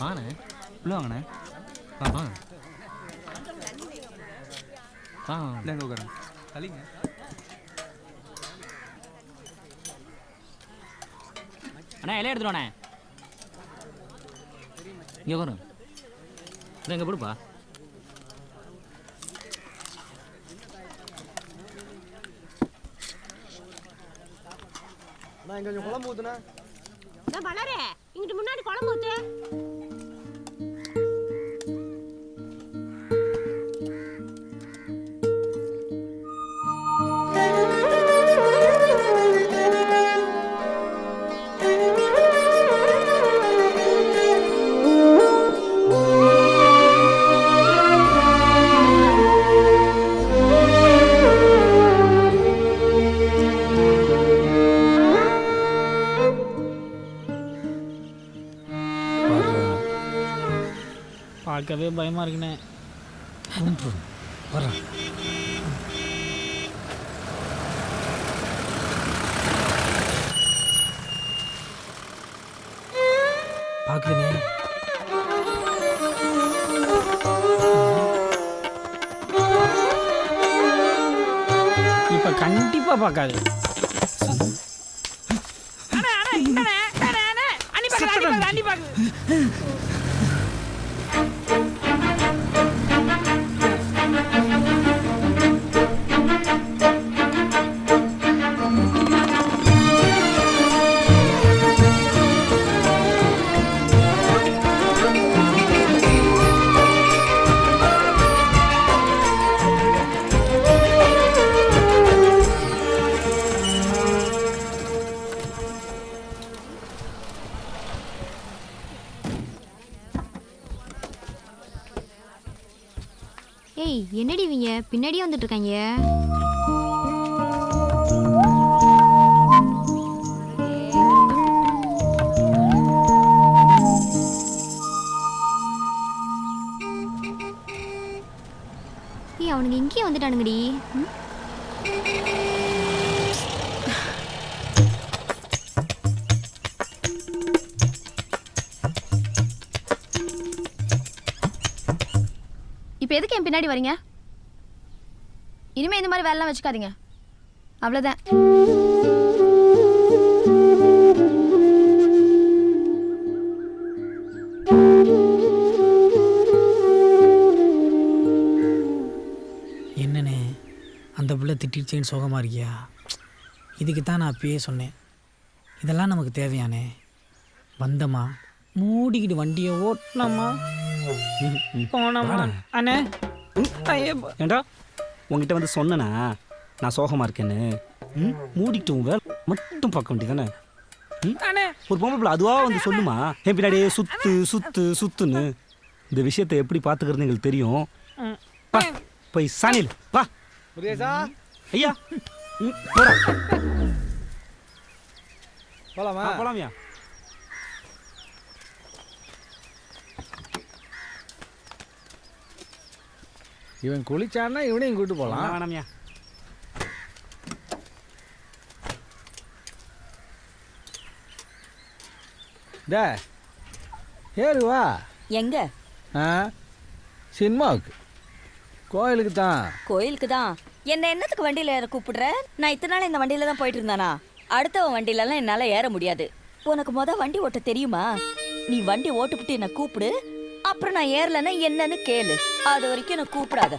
வாண்ணே உள்ள வாங்கண்ணே. வாங்க இல்லைங்க உட்காருங்க. தள்ளிங்க. அண்ணா இலைய எடுத்துருவாண்ணே. இங்கே வரும் இல்லை இங்கே போடுப்பா. நான் கொஞ்சம் குழம்பு ஊத்துனா வளரே இங்கிட்டு முன்னாடி குழம்பு ஊத்து. பார்க்கவே பயமாக இருக்குண்ணே. வரேன். பார்க்குதுண்ணே. இப்போ கண்டிப்பாக பார்க்காது. ஏய் என்னடி இவங்க பின்னாடியே வந்துட்டு இருக்காங்க. ஏய் அவனுங்க இங்கேயே வந்துட்டானுங்கடி. இப்போ எதுக்கு என் பின்னாடி வரீங்க? இனிமே இந்த மாதிரி வேலைலாம் வச்சுக்காதீங்க. அவ்வளோதான். என்னண்ணே அந்த பிள்ளை திட்டிடுச்சேன்னு சோகமாக இருக்கியா? இதுக்கு தான் நான் அப்பயே சொன்னேன், இதெல்லாம் நமக்கு தேவையானே. வந்தம்மா மூடிக்கிட்டு வண்டியை ஓட்டினம்மா போனம்மா. அண்ணே ஏண்டா உங்ககிட்ட வந்து சொன்னனா நான் சோகமாக இருக்கேன்னு? மூடிக்கிட்டு உன் வேலை மட்டும் பார்க்க வேண்டியதானே? ஒரு பொம்பளை பிள்ளை அதுவாக வந்து சொல்லுமா என் பின்னாடியே சுத்து சுத்து சுத்துன்னு. இந்த விஷயத்தை எப்படி பார்த்துக்கிறது எங்களுக்கு தெரியும். போய் சாணியில் வா. முருகேசா ஐயா போலாமா? போலாமியா? இவன் குளிச்சான்னா இவனையும் கூட்டு போலாம். வேணாமியா. டே ஏறு வா. எங்க? சினிமாவுக்கு. கோயிலுக்கு தான். கோயிலுக்கு தான். என்ன என்னத்துக்கு வண்டியில ஏற கூப்பிடுற? நான் இத்தனை நாள் இந்த வண்டியில தான் போயிட்டு இருந்தானா? அடுத்தவன் வண்டியிலலாம் என்னால ஏற முடியாது. உனக்கு வண்டி ஓட்ட தெரியுமா? நீ வண்டி ஓட்டுப்புட்டு என்ன கூப்பிடு, அப்புறம் நான் ஏறலன்னா என்னன்னு கேளு. அது வரைக்கும் என்ன கூப்பிடாத.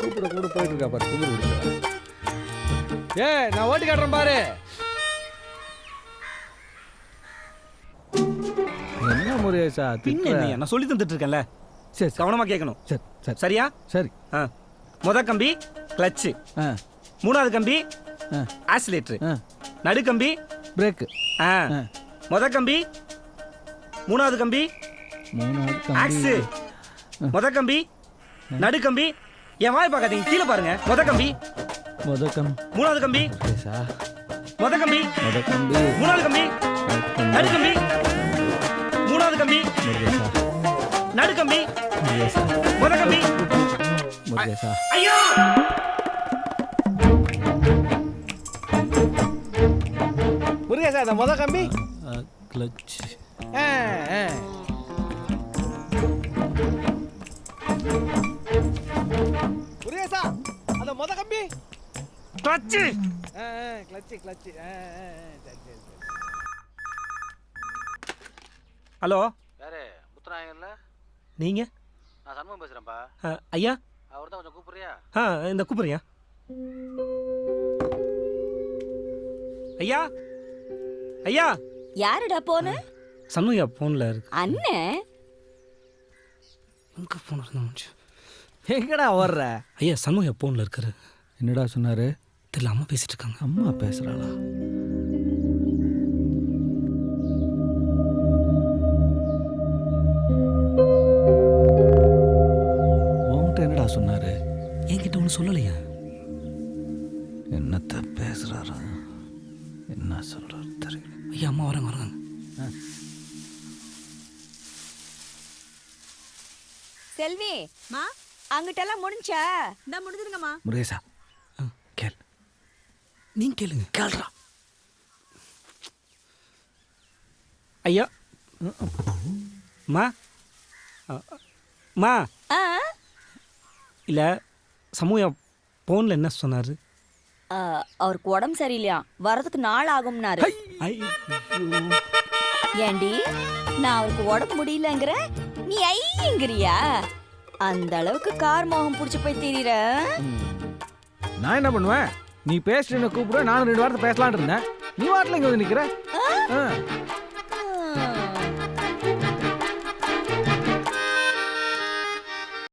கூப்பிட கூட போயிட்டு இருக்கா பாரு. குதிரை பிடிச்சா. நான் ஓட்டு காட்டுறேன் பாரு. என்ன முருகேசா பின்ன நான் சொல்லி தந்துட்டு இருக்கேன்ல. சரி கவனமா கேட்கணும். சரி சரி சரியா? சரி. முத கம்பி கிளட்ச், மூணாவது கம்பி ஆக்சிலேட்டர், நடு கம்பி பிரேக். முத கம்பி, மூணாவது கம்பி ஆக்ஸ், முத கம்பி நடு கம்பி. என் வாய் பார்க்காதீங்க, கீழே பாருங்க. முத கம்பி, மூணாவது கம்பி, முத கம்பி, மூணாவது கம்பி, நடு கம்பி, மூணாவது கம்பி, நடு கம்பி, முத கம்பி. ஐயோ முருகேசா முருகேசா அந்த முத கம்பி கிளச். ஆ, ஆ. முருகேசா அந்த முத கம்பி கிளச்சு. கிளச்சு கிளச்சு சரி சரி சரி. ஹலோ, யாரு முத்துராயங்கல்ல? நீங்க? நான் சண்முகம் பேசுறேன்ப்பா. ஐயா. அவர் தான் கொஞ்சம் கூப்பிடுறியா? இந்த கூப்பிடுறியா? ஐயா, ஐயா. யாருடா போன? சண்முகா போன்ல இருக்கு. அண்ணே எங்க போன் இருந்தா? எங்கடா வர்ற? ஐயா, சண்முகா போன்ல இருக்காரு. என்னடா சொன்னாரு? தெரியல, அம்மா பேசிட்டு இருக்காங்க. அம்மா பேசுறாளா? உன்கிட்ட என்னடா சொன்னாரு? என்கிட்ட ஒன்றும் சொல்லலையா? என்னத்த பேசுறாரா? என்ன சொல்றாரு தெரியல. ஐயா, அம்மா வராங்க வராங்க. செல்வி மா அங்கிட்டெல்லாம் முடிஞ்சா? இந்த முடிஞ்சிருங்கம்மா. முருகேசா கேள். நீங்க கேளுங்க. கேள்றா. ஐயா. மா மா ஆ இல்லை, சமூக போனில் என்ன சொன்னார்? அவருக்கு உடம்பு சரியில்லையா, வரதுக்கு நாள் ஆகும்னாரு. ஏண்டி, நான் அவருக்கு உடம்பு முடியலங்கிற நீ ஐயங்கிறியா? அந்த அளவுக்கு கார் மோகம் புடிச்சு போய் திரியிற. நான் என்ன பண்ணுவேன்? நீ பேசிட்டு என்ன கூப்பிட, நானும் 2 வாரத்தை பேசலான்னு இருந்தேன். நீ வாட்டில் இங்கே வந்து நிற்கிற.